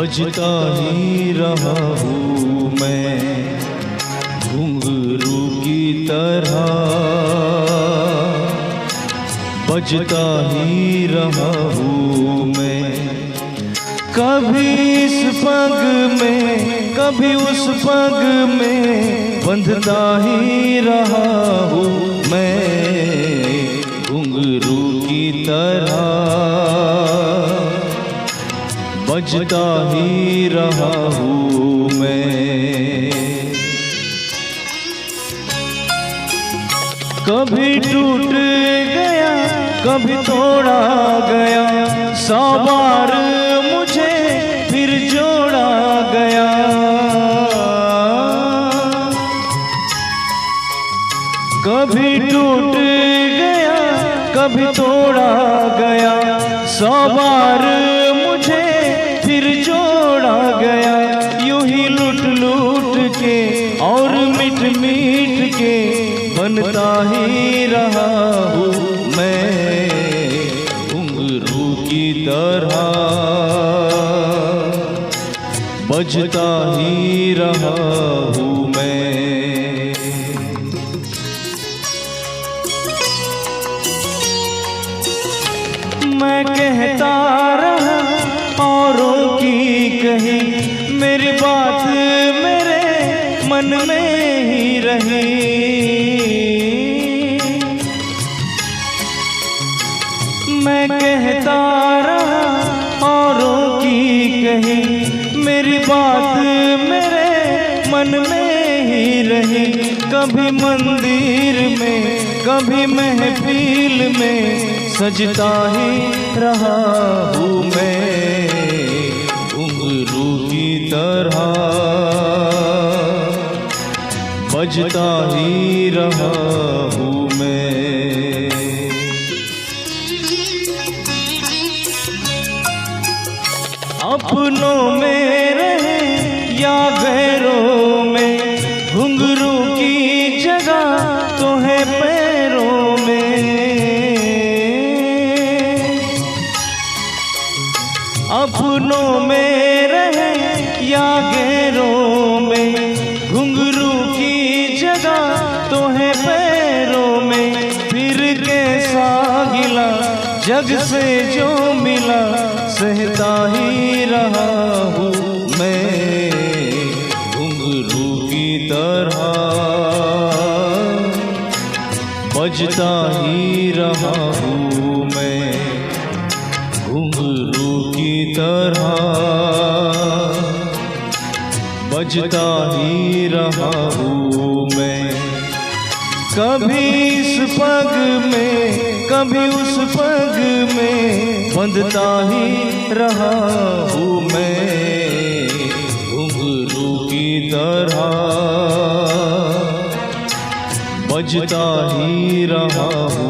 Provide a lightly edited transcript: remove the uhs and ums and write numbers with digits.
बजता ही रहा हूँ मैं घुंघरू की तरह, बजता ही रहा हूँ मैं। कभी इस पग में कभी उस पग में बंधता ही रहा हूँ मैं घुंघरू की तरह, बजता ही रहा हूँ मैं। कभी टूट गया कभी तोड़ा गया, 100 बार मुझे फिर जोड़ा गया। कभी टूट गया कभी तोड़ा गया, 100 बार मुझे फिर जोड़ा गया। यूं ही लूट लूट के और मिट मिट के बनता ही रहा हूँ मैं घुंघरू की तरह, बजता ही रहा हूँ मैं। मैं कहता रहा औरों की कही, मेरी बात मेरे मन में ही रही। मैं कहता रहा औरों की कही, मेरी बात मेरे मन में ही रही। कभी मंदिर में कभी महफिल में सजता ही रहा हूँ मैं घुंघरू की तरह, बजता ही रहा हूँ मैं। अपनों में रहे या गैरों में, घुंघरू की जगह तो है पैरों में। अपनों में रहे या गैरों में, घुंघरू की जगह तो है पैरों में। फिर कैसा गिला जग से जो मिला, सहता ही रहा हूँ मैं घुंघरू की तरह, बजता ही रहा हूँ मैं घुंघरू की तरह, बजता ही रहा हूँ मैं। कभी इस पग में कभी उस पग में बंधता ही रहा हूँ मैं घुंघरू की तरह, बजता ही रहा हूँ।